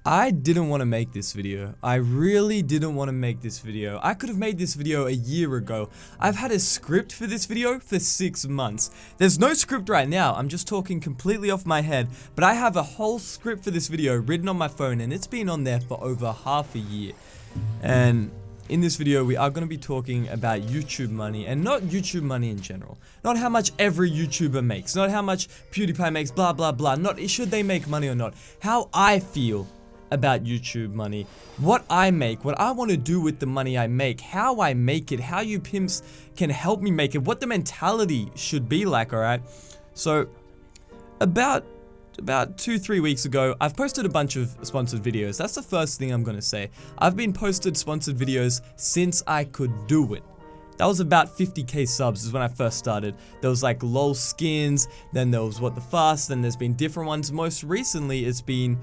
I didn't want to make this video. I really didn't want to make this video. I could have made this video a year ago. I've had a script for this video for 6 months. There's no script right now. I'm just talking completely off my head. But I have a whole script for this video written on my phone, and it's been on there for over half a year. And in this video, we are going to be talking about YouTube money, and not YouTube money in general. Not how much every YouTuber makes. Not how much PewDiePie makes, blah, blah, blah. Not should they make money or not. How I feel about YouTube money, what I make, what I want to do with the money I make, how I make it, how you pimps can help me make it, what the mentality should be like, alright? So, about 2-3 weeks ago, I've posted a bunch of sponsored videos. That's the first thing I'm gonna say. I've been posted sponsored videos since I could do it. That was about 50k subs is when I first started. There was like LOL skins, then there was What the Fuss, then there's been different ones. Most recently, it's been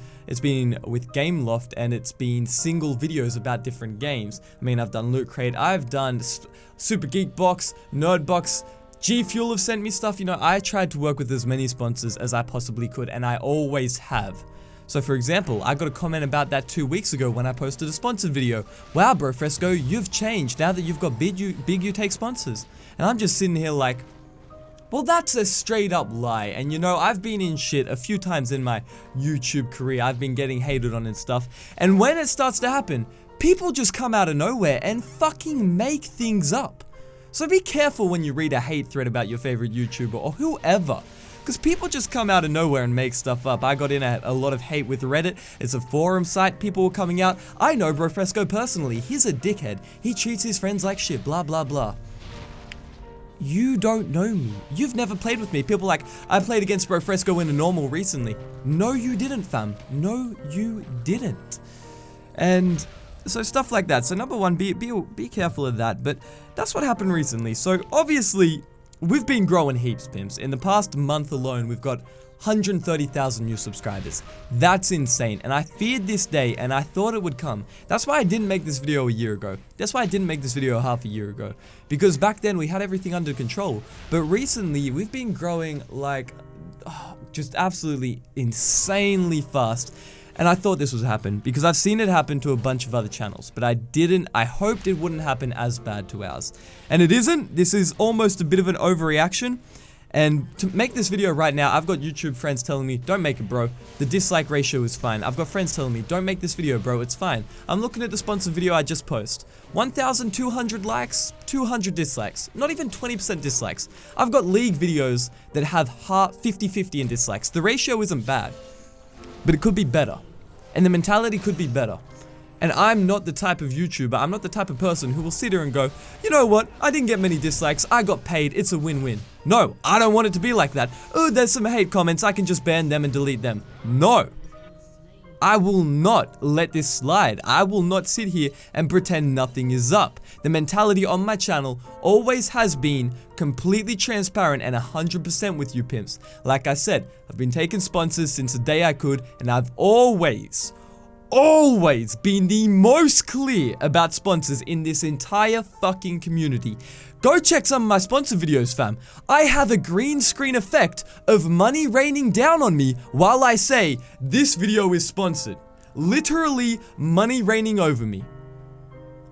with Gameloft, and it's been single videos about different games. I mean, I've done Loot Crate, I've done Super Geek Box, Nerd Box, G Fuel have sent me stuff. You know, I tried to work with as many sponsors as I possibly could, and I always have. So for example, I got a comment about that 2 weeks ago when I posted a sponsored video. Wow, Brofresco, you've changed now that you've got big you take sponsors. And I'm just sitting here like, well, that's a straight up lie. And you know, I've been in shit a few times in my YouTube career. I've been getting hated on and stuff. And when it starts to happen, people just come out of nowhere and fucking make things up. So be careful when you read a hate thread about your favorite YouTuber or whoever. Because people just come out of nowhere and make stuff up. I got in a lot of hate with Reddit. It's a forum site. People were coming out. I know Brofresco personally. He's a dickhead. He treats his friends like shit. Blah, blah, blah. You don't know me. You've never played with me. People like, I played against Brofresco in a normal recently. No, you didn't, fam. No, you didn't. And so stuff like that. So number one, be careful of that. But that's what happened recently. So obviously, we've been growing heaps, pimps. In the past month alone, we've got 130,000 new subscribers. That's insane. And I feared this day, and I thought it would come. That's why I didn't make this video a year ago. That's why I didn't make this video half a year ago. Because back then, we had everything under control. But recently, we've been growing like, just absolutely insanely fast. And I thought this would happen, because I've seen it happen to a bunch of other channels, but I hoped it wouldn't happen as bad to ours. And it isn't. This is almost a bit of an overreaction. And to make this video right now, I've got YouTube friends telling me, don't make it, bro. The dislike ratio is fine. I've got friends telling me, don't make this video, bro. It's fine. I'm looking at the sponsored video I just posted. 1,200 likes, 200 dislikes. Not even 20% dislikes. I've got League videos that have 50-50 in dislikes. The ratio isn't bad, but it could be better. And the mentality could be better. And I'm not the type of YouTuber, I'm not the type of person who will sit here and go, you know what, I didn't get many dislikes, I got paid, it's a win-win. No, I don't want it to be like that. Oh, there's some hate comments, I can just ban them and delete them. No. I will not let this slide. I will not sit here and pretend nothing is up. The mentality on my channel always has been completely transparent and 100% with you pimps. Like I said, I've been taking sponsors since the day I could, and I've always been the most clear about sponsors in this entire fucking community. Go check some of my sponsor videos, fam. I have a green screen effect of money raining down on me while I say, this video is sponsored. Literally, money raining over me.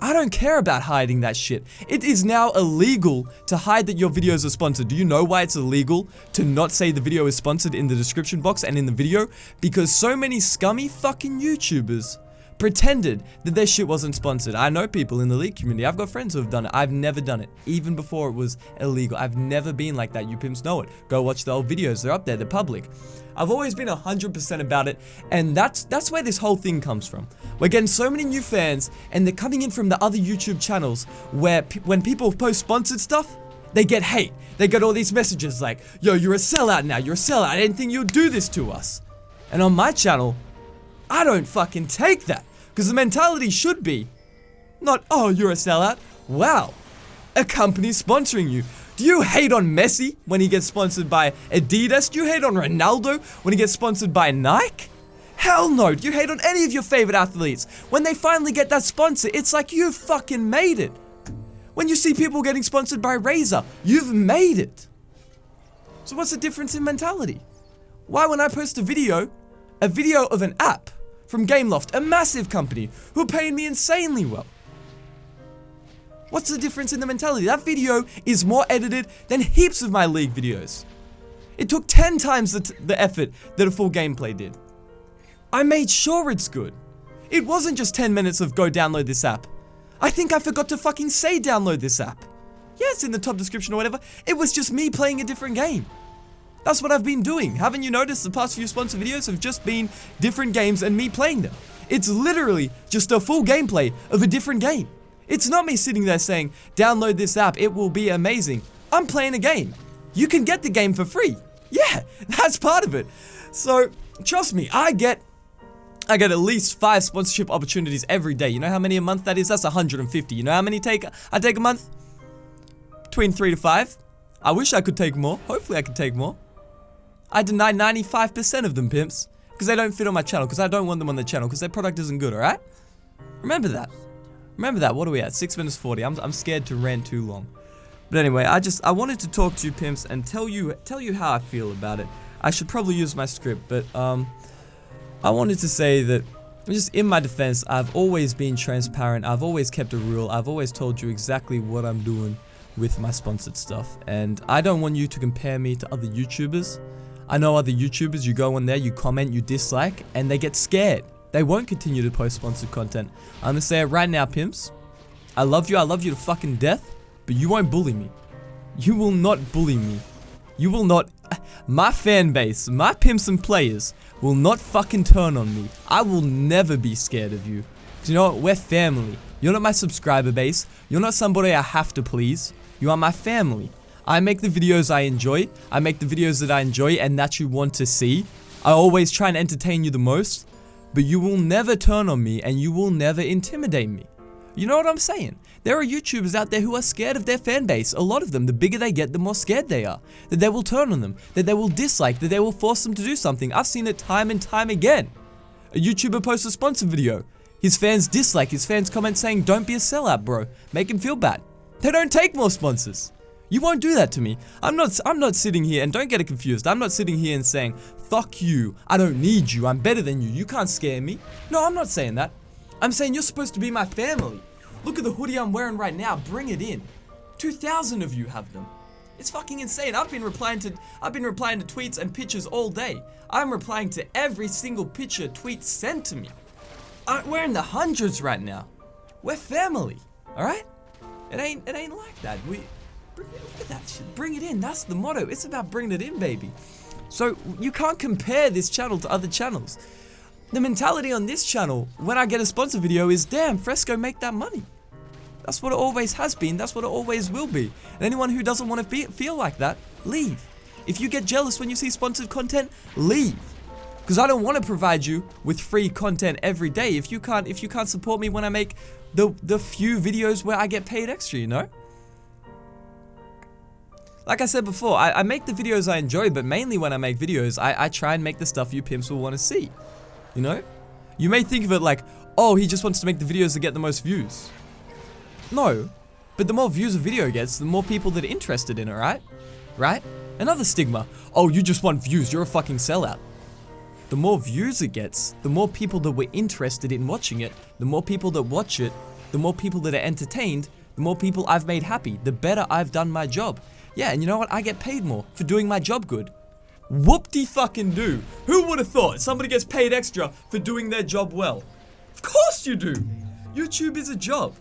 I don't care about hiding that shit. It is now illegal to hide that your videos are sponsored. Do you know why it's illegal to not say the video is sponsored in the description box and in the video? Because so many scummy fucking YouTubers pretended that their shit wasn't sponsored. I know people in the League community. I've got friends who have done it. I've never done it, even before it was illegal. I've never been like that. You pimps know it. Go watch the old videos. They're up there. They're public. I've always been 100% about it, and that's where this whole thing comes from. We're getting so many new fans, and they're coming in from the other YouTube channels where when people post sponsored stuff, they get hate. They get all these messages like, yo, you're a sellout now. You're a sellout. I didn't think you'd do this to us. And on my channel, I don't fucking take that. Because the mentality should be not, oh, you're a sellout. Wow, a company's sponsoring you. Do you hate on Messi when he gets sponsored by Adidas? Do you hate on Ronaldo when he gets sponsored by Nike? Hell no. Do you hate on any of your favorite athletes? When they finally get that sponsor, it's like you've fucking made it. When you see people getting sponsored by Razer, you've made it. So what's the difference in mentality? Why when I post a video of an app from Gameloft, a massive company, who are paying me insanely well. What's the difference in the mentality? That video is more edited than heaps of my League videos. It took 10 times the effort that a full gameplay did. I made sure it's good. It wasn't just 10 minutes of go download this app. I think I forgot to fucking say download this app. Yeah, it's in the top description or whatever. It was just me playing a different game. That's what I've been doing. Haven't you noticed the past few sponsor videos have just been different games and me playing them? It's literally just a full gameplay of a different game. It's not me sitting there saying, download this app, it will be amazing. I'm playing a game. You can get the game for free. Yeah, that's part of it. So, trust me, I get at least 5 sponsorship opportunities every day. You know how many a month that is? That's 150. You know how many I take a month? Between 3 to 5. I wish I could take more. Hopefully I could take more. I deny 95% of them, pimps, because they don't fit on my channel, because I don't want them on the channel, because their product isn't good, alright? Remember that. Remember that. What are we at? 6 minutes 40. I'm scared to rant too long. But anyway, I wanted to talk to you, pimps, and tell you how I feel about it. I should probably use my script, but I wanted to say that, just in my defense, I've always been transparent. I've always kept a rule. I've always told you exactly what I'm doing with my sponsored stuff, and I don't want you to compare me to other YouTubers. I know other YouTubers, you go on there, you comment, you dislike, and they get scared. They won't continue to post sponsored content. I'm gonna say it right now, pimps. I love you to fucking death, but you won't bully me. You will not bully me. You will not. My fan base, my pimps and players will not fucking turn on me. I will never be scared of you. 'Cause you know what? We're family. You're not my subscriber base. You're not somebody I have to please. You are my family. I make the videos I enjoy. I make the videos that I enjoy and that you want to see. I always try and entertain you the most. But you will never turn on me and you will never intimidate me. You know what I'm saying? There are YouTubers out there who are scared of their fan base. A lot of them, the bigger they get, the more scared they are. That they will turn on them. That they will dislike. That they will force them to do something. I've seen it time and time again. A YouTuber posts a sponsor video. His fans dislike. His fans comment saying, don't be a sellout, bro. Make him feel bad. They don't take more sponsors. You won't do that to me. I'm not sitting here, and don't get it confused. I'm not sitting here and saying, fuck you. I don't need you. I'm better than you. You can't scare me. No, I'm not saying that. I'm saying you're supposed to be my family. Look at the hoodie I'm wearing right now. Bring it in. 2,000 of you have them. It's fucking insane. I've been replying to tweets and pictures all day. I'm replying to every single picture, tweet sent to me. We're in the hundreds right now. We're family. All right? It ain't like that. Look at that shit. Bring it in. That's the motto. It's about bringing it in, baby. So you can't compare this channel to other channels. The mentality on this channel, when I get a sponsor video, is damn, Fresco, make that money. That's what it always has been. That's what it always will be. And anyone who doesn't want to feel like that, leave. If you get jealous when you see sponsored content, leave. Because I don't want to provide you with free content every day. If you can't support me when I make the few videos where I get paid extra, you know? Like I said before, I make the videos I enjoy, but mainly when I make videos, I try and make the stuff you pimps will want to see. You know? You may think of it like, oh, he just wants to make the videos that get the most views. No. But the more views a video gets, the more people that are interested in it, right? Right? Another stigma. Oh, you just want views, you're a fucking sellout. The more views it gets, the more people that were interested in watching it, the more people that watch it, the more people that are entertained, the more people I've made happy, the better I've done my job. Yeah, and you know what? I get paid more for doing my job good. Whoop-de-fucking-do. Who would have thought somebody gets paid extra for doing their job well? Of course you do. YouTube is a job.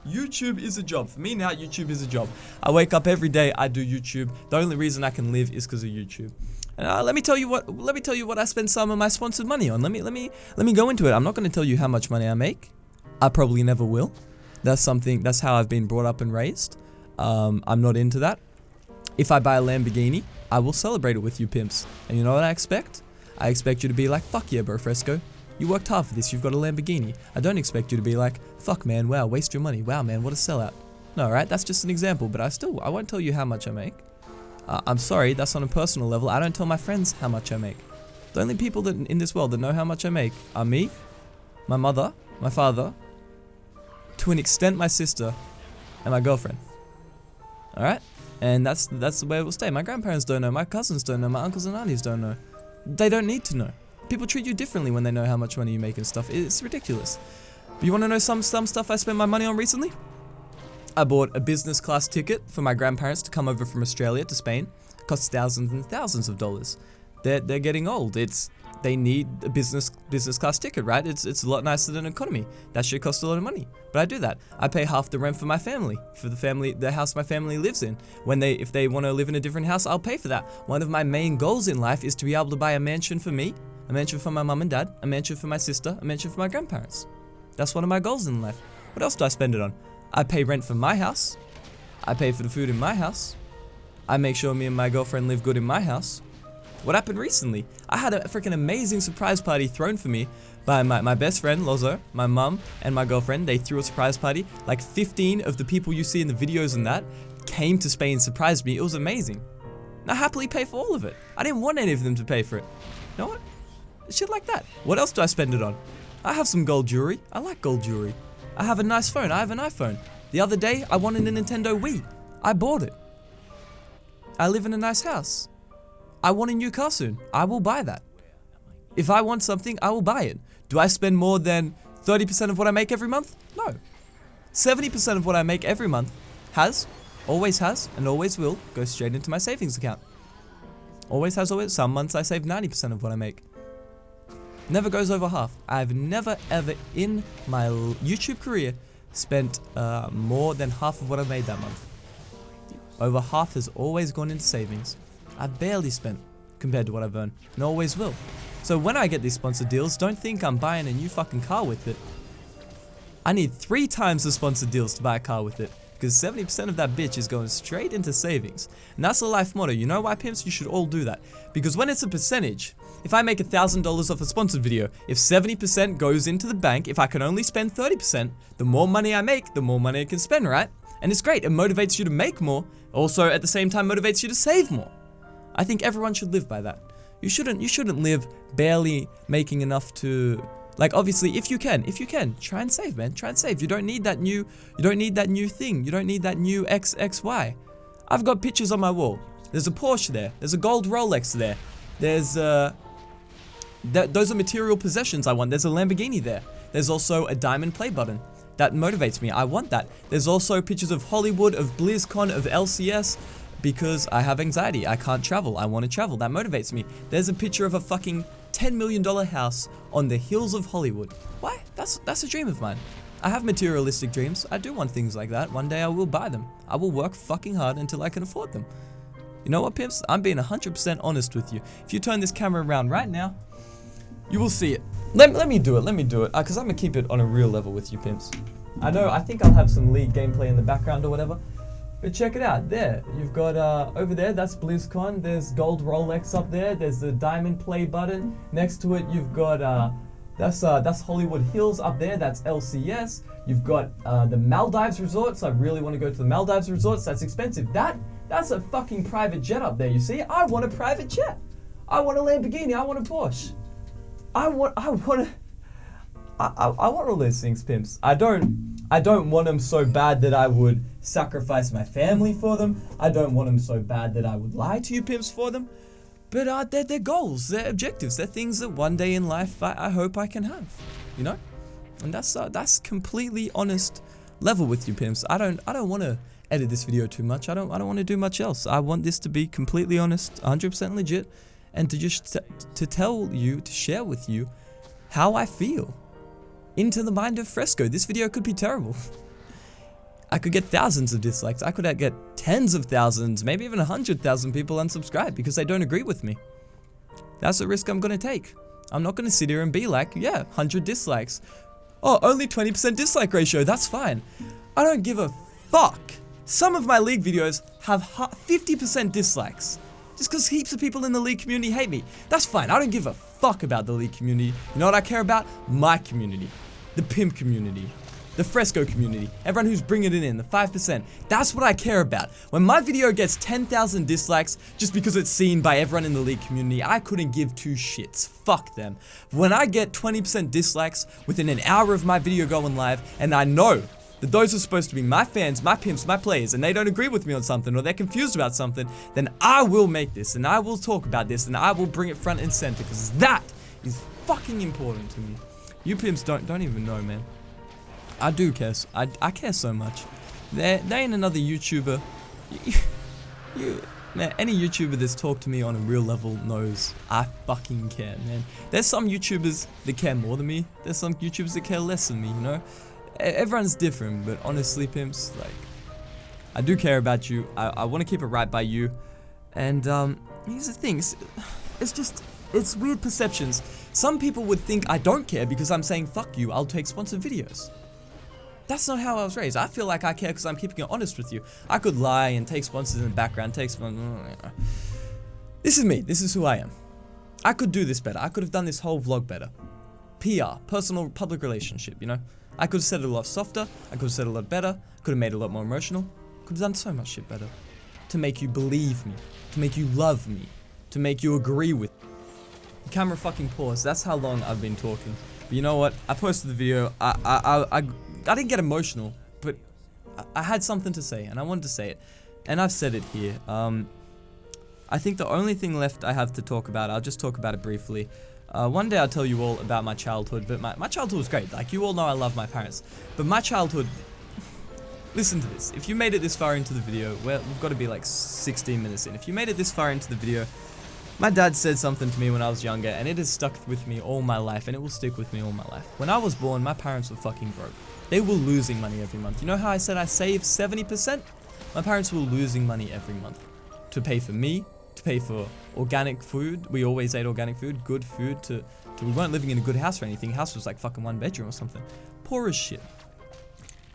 YouTube is a job. For me now, YouTube is a job. I wake up every day, I do YouTube. The only reason I can live is because of YouTube. And let me tell you what I spend some of my sponsored money on. Let me go into it. I'm not going to tell you how much money I make. I probably never will. That's how I've been brought up and raised. I'm not into that. If I buy a Lamborghini, I will celebrate it with you pimps. And you know what I expect? I expect you to be like, fuck yeah, Brofresco. You worked hard for this, you've got a Lamborghini. I don't expect you to be like, fuck man, wow, waste your money. Wow man, what a sellout. No, right? That's just an example, but I won't tell you how much I make. I'm sorry, that's on a personal level. I don't tell my friends how much I make. The only people that in this world that know how much I make are me, my mother, my father, to an extent my sister, and my girlfriend. Alright? And that's the way it will stay. My grandparents don't know, my cousins don't know, my uncles and aunties don't know. They don't need to know. People treat you differently when they know how much money you make and stuff. It's ridiculous. But you want to know some stuff I spent my money on recently? I bought a business class ticket for my grandparents to come over from Australia to Spain. It costs thousands and thousands of dollars. They're getting old. They need a business class ticket, right? It's a lot nicer than economy. That shit costs a lot of money. But I do that. I pay half the rent for my family, for the house my family lives in. If they want to live in a different house, I'll pay for that. One of my main goals in life is to be able to buy a mansion for me, a mansion for my mum and dad, a mansion for my sister, a mansion for my grandparents. That's one of my goals in life. What else do I spend it on? I pay rent for my house. I pay for the food in my house. I make sure me and my girlfriend live good in my house. What happened recently? I had a freaking amazing surprise party thrown for me by my best friend, Lozo, my mum, and my girlfriend. They threw a surprise party. Like 15 of the people you see in the videos and that came to Spain and surprised me. It was amazing. And I happily pay for all of it. I didn't want any of them to pay for it. You know what? Shit like that. What else do I spend it on? I have some gold jewelry. I like gold jewelry. I have a nice phone. I have an iPhone. The other day, I wanted a Nintendo Wii. I bought it. I live in a nice house. I want a new car soon. I will buy that. If I want something, I will buy it. Do I spend more than 30% of what I make every month? No. 70% of what I make every month always has, and always will go straight into my savings account. Always has, always. Some months I save 90% of what I make. Never goes over half. I've never ever in my YouTube career spent more than half of what I made that month. Over half has always gone into savings. I've barely spent compared to what I've earned, and always will. So when I get these sponsored deals, don't think I'm buying a new fucking car with it. I need 3 times the sponsored deals to buy a car with it, because 70% of that bitch is going straight into savings. And that's the life motto. You know why, pimps? You should all do that. Because when it's a percentage, if I make $1,000 off a sponsored video, if 70% goes into the bank, if I can only spend 30%, the more money I make, the more money I can spend, right? And it's great. It motivates you to make more. Also, at the same time, motivates you to save more. I think everyone should live by that. You shouldn't live barely making enough to, like, obviously, if you can, try and save, man. Try and save. You don't need that new thing. You don't need that new XXY. I've got pictures on my wall. There's a Porsche there. There's a gold Rolex there. There's those are material possessions I want. There's a Lamborghini there. There's also a diamond play button. That motivates me. I want that. There's also pictures of Hollywood, of BlizzCon, of LCS, because I have anxiety. I can't travel. I want to travel. That motivates me. There's a picture of a fucking $10 million house on the hills of Hollywood. Why? That's a dream of mine. I have materialistic dreams. I do want things like that. One day I will buy them. I will work fucking hard until I can afford them. You know what, pimps? I'm being 100% honest with you. If you turn this camera around right now, you will see it. Let me do it. Because I'm going to keep it on a real level with you, pimps. I think I'll have some League gameplay in the background or whatever. But check it out. There, you've got, over there, that's BlizzCon. There's gold Rolex up there. There's the diamond play button. Next to it, you've got, that's Hollywood Hills up there. That's LCS. You've got, the Maldives Resorts. I really want to go to the Maldives Resorts. That's expensive. That's a fucking private jet up there, you see? I want a private jet. I want a Lamborghini. I want a Porsche. I want all those things, pimps. I don't want them so bad that I would sacrifice my family for them. I don't want them so bad that I would lie to you, pimps, for them. But they're goals, they're objectives, they're things that one day in life I hope I can have, you know? And that's completely honest level with you, pimps. I don't want to edit this video too much. I don't want to do much else. I want this to be completely honest, 100% legit, and to just to share with you how I feel. Into the mind of Fresco. This video could be terrible. I could get thousands of dislikes. I could get tens of thousands, maybe even 100,000 people unsubscribe because they don't agree with me. That's the risk I'm going to take. I'm not going to sit here and be like, yeah, 100 dislikes. Oh, only 20% dislike ratio. That's fine. I don't give a fuck. Some of my League videos have 50% dislikes. Just because heaps of people in the League community hate me. That's fine. I don't give a fuck about the League community. You know what I care about? My community. The pimp community. The Fresco community. Everyone who's bringing it in. The 5%. That's what I care about. When my video gets 10,000 dislikes just because it's seen by everyone in the League community, I couldn't give 2 shits. Fuck them. When I get 20% dislikes within an hour of my video going live, and I know that those are supposed to be my fans, my pimps, my players, and they don't agree with me on something, or they're confused about something, then I will make this, and I will talk about this, and I will bring it front and center, because that is fucking important to me. You pimps don't even know, man. I do care. I care so much. There ain't another YouTuber. Man, any YouTuber that's talked to me on a real level knows I fucking care, man. There's some YouTubers that care more than me. There's some YouTubers that care less than me, you know? Everyone's different, but honestly, pimps, like, I do care about you. I want to keep it right by you. And, here's the thing. It's weird perceptions. Some people would think I don't care because I'm saying, fuck you, I'll take sponsored videos. That's not how I was raised. I feel like I care because I'm keeping it honest with you. I could lie and take sponsors in the background, This is me. This is who I am. I could do this better. I could have done this whole vlog better. PR, personal public relationship, you know? I could have said it a lot softer. I could have said it a lot better. Could have made it a lot more emotional. Could have done so much shit better. To make you believe me. To make you love me. To make you agree with me. The camera fucking paused. That's how long I've been talking. But you know what? I posted the video. I didn't get emotional, but I had something to say, and I wanted to say it, and I've said it here. I think the only thing left I have to talk about, I'll just talk about it briefly. One day I'll tell you all about my childhood, but my childhood was great. Like, you all know I love my parents, but my childhood, listen to this. If you made it this far into the video, well, we've got to be like 16 minutes in. If you made it this far into the video, my dad said something to me when I was younger, and it has stuck with me all my life, and it will stick with me all my life. When I was born, my parents were fucking broke. They were losing money every month. You know how I said I saved 70%? My parents were losing money every month. To pay for me, to pay for organic food. We always ate organic food, good food. We weren't living in a good house or anything. House was like fucking 1 bedroom or something. Poor as shit.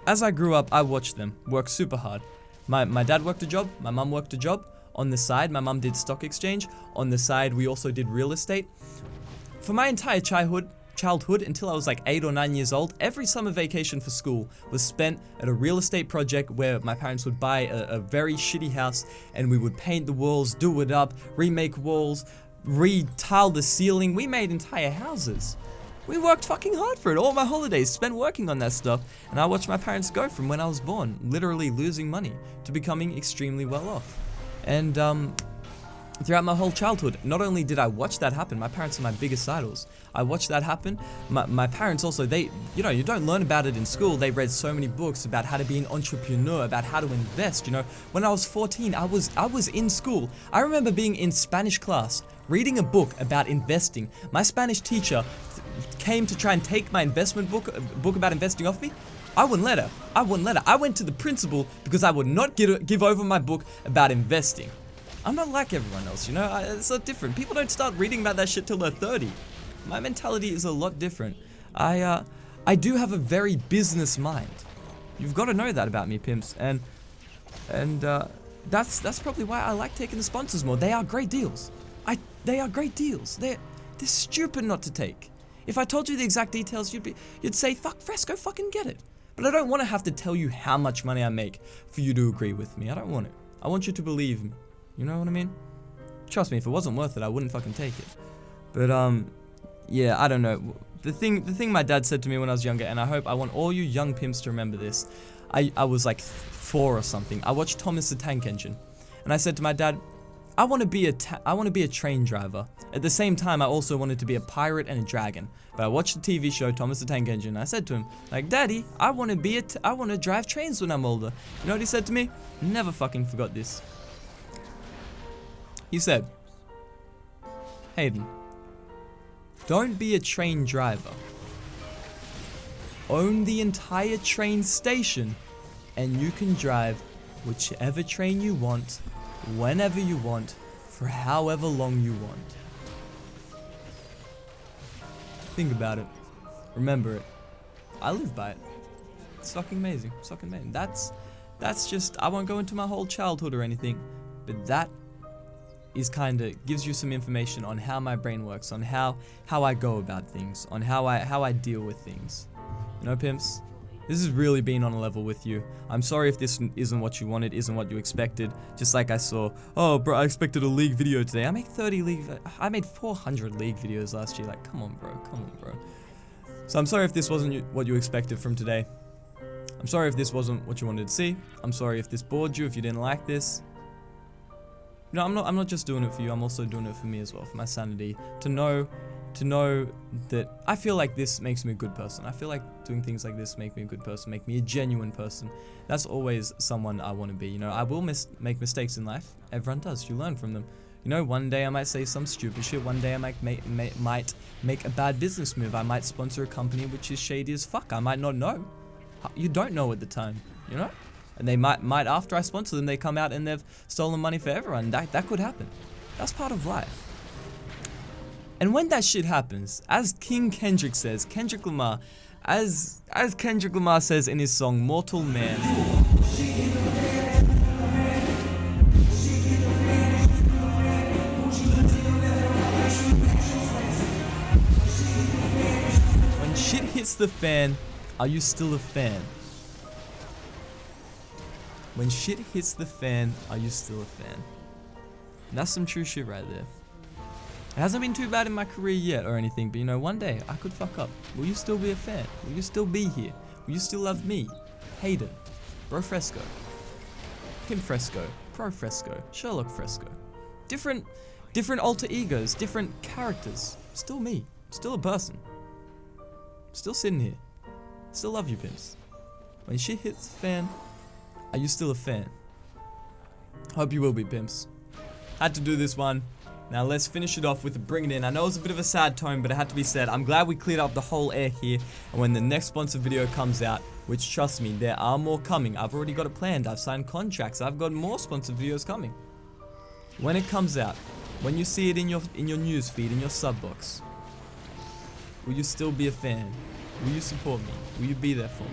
As I grew up, I watched them work super hard. My dad worked a job. My mum worked a job. On the side, my mum did stock exchange. On the side, we also did real estate. For my entire childhood until I was like 8 or 9 years old, every summer vacation for school was spent at a real estate project where my parents would buy a very shitty house, and we would paint the walls, do it up, remake walls, re-tile the ceiling. We made entire houses. We worked fucking hard for it. All my holidays spent working on that stuff, and I watched my parents go from when I was born, literally losing money, to becoming extremely well off. And throughout my whole childhood, not only did I watch that happen, my parents are my biggest idols. I watched that happen. My parents also, you know, you don't learn about it in school. They read so many books about how to be an entrepreneur, about how to invest, you know. When I was 14, I was in school. I remember being in Spanish class, reading a book about investing. My Spanish teacher came to try and take my investment book about investing off me. I wouldn't let her. I went to the principal because I would not give over my book about investing. I'm not like everyone else, you know, it's a lot different. People don't start reading about that shit till they're 30. My mentality is a lot different. I do have a very business mind. You've got to know that about me, pimps, and that's probably why I like taking the sponsors more. They are great deals. They are great deals. They're stupid not to take. If I told you the exact details, you'd say, fuck Fresco, fucking get it. But I don't want to have to tell you how much money I make for you to agree with me. I don't want it. I want you to believe me. You know what I mean? Trust me, if it wasn't worth it, I wouldn't fucking take it. But, yeah, I don't know. The thing my dad said to me when I was younger, and I want all you young pimps to remember this. I was like 4 or something. I watched Thomas the Tank Engine. And I said to my dad, I want to be a train driver. At the same time, I also wanted to be a pirate and a dragon. But I watched the TV show Thomas the Tank Engine, and I said to him, like, Daddy, I want to drive trains when I'm older. You know what he said to me? Never fucking forgot this. He said, Hayden, don't be a train driver. Own the entire train station, and you can drive whichever train you want, whenever you want, for however long you want. Think about it. Remember it. I live by it. It's fucking amazing. It's fucking amazing. That's just, I won't go into my whole childhood or anything, but that is kinda gives you some information on how my brain works, on how I go about things, on how I deal with things. You know, pimps? This has really been on a level with you. I'm sorry if this isn't what you wanted, isn't what you expected. Just like I saw, oh bro, I expected a league video today. I made 400 league videos last year. Like, come on bro. So I'm sorry if this wasn't what you expected from today. I'm sorry if this wasn't what you wanted to see. I'm sorry if this bored you, if you didn't like this. No, I'm not just doing it for you, I'm also doing it for me as well, for my sanity. To know to know that I feel like this makes me a good person. I feel like doing things like this make me a good person, make me a genuine person. That's always someone I want to be. You know, I will make mistakes in life. Everyone does. You learn from them. You know, one day I might say some stupid shit. One day I might make a bad business move. I might sponsor a company which is shady as fuck. I might not know. You don't know at the time, you know? And they might after I sponsor them, they come out and they've stolen money for everyone. That could happen. That's part of life. And when that shit happens, as Kendrick Lamar, as Kendrick Lamar says in his song Mortal Man, when shit hits the fan, are you still a fan? When shit hits the fan, are you still a fan? And that's some true shit right there. It hasn't been too bad in my career yet or anything, but you know, one day I could fuck up. Will you still be a fan? Will you still be here? Will you still love me? Hayden, Brofresco, Pimp Fresco, Brofresco, Sherlock Fresco. Different alter egos, different characters. Still me. Still a person. Still sitting here. Still love you, pimps. When shit hits the fan, are you still a fan? Hope you will be, pimps. Had to do this one. Now let's finish it off with Bring It In. I know it's a bit of a sad tone, but it had to be said. I'm glad we cleared up the whole air here. And when the next sponsored video comes out, which trust me, there are more coming. I've already got it planned. I've signed contracts. I've got more sponsored videos coming. When it comes out, when you see it in your news feed, in your sub box, will you still be a fan? Will you support me? Will you be there for me?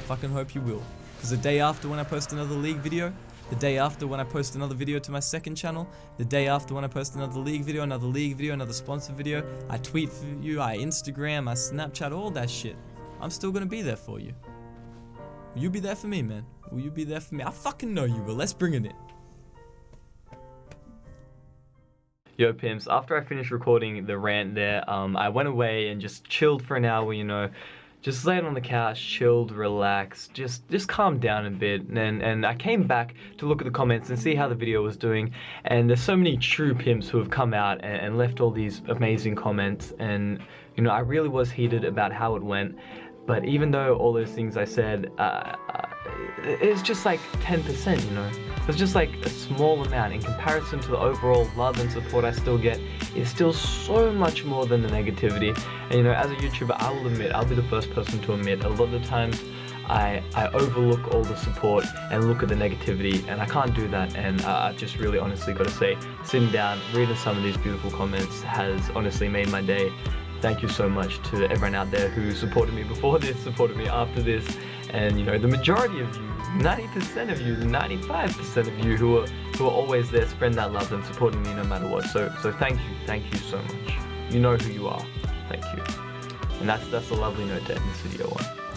Fucking hope you will. Because the day after when I post another league video, the day after when I post another video to my second channel, the day after when I post another league video, another sponsor video, I tweet for you, I Instagram, I Snapchat, all that shit. I'm still gonna be there for you. Will you be there for me, man? Will you be there for me? I fucking know you will. Let's bring it in. Yo, pimps, after I finished recording the rant there, I went away and just chilled for an hour, you know. Just laid on the couch, chilled, relaxed, just calmed down a bit, and I came back to look at the comments and see how the video was doing, and there's so many true pimps who have come out and left all these amazing comments, and you know, I really was heated about how it went, but even though all those things I said, it's just like 10%, you know. It's just like a small amount in comparison to the overall love and support I still get. It's still so much more than the negativity. And you know, as a YouTuber, I will admit, I'll be the first person to admit, a lot of the times I overlook all the support and look at the negativity, and I can't do that. And I've just really honestly got to say, sitting down, reading some of these beautiful comments has honestly made my day. Thank you so much to everyone out there who supported me before this, supported me after this, and you know, the majority of you, 90% of you, 95% of you who are always there, spreading that love and supporting me no matter what. So thank you so much. You know who you are. Thank you. And that's a lovely note to end this video on.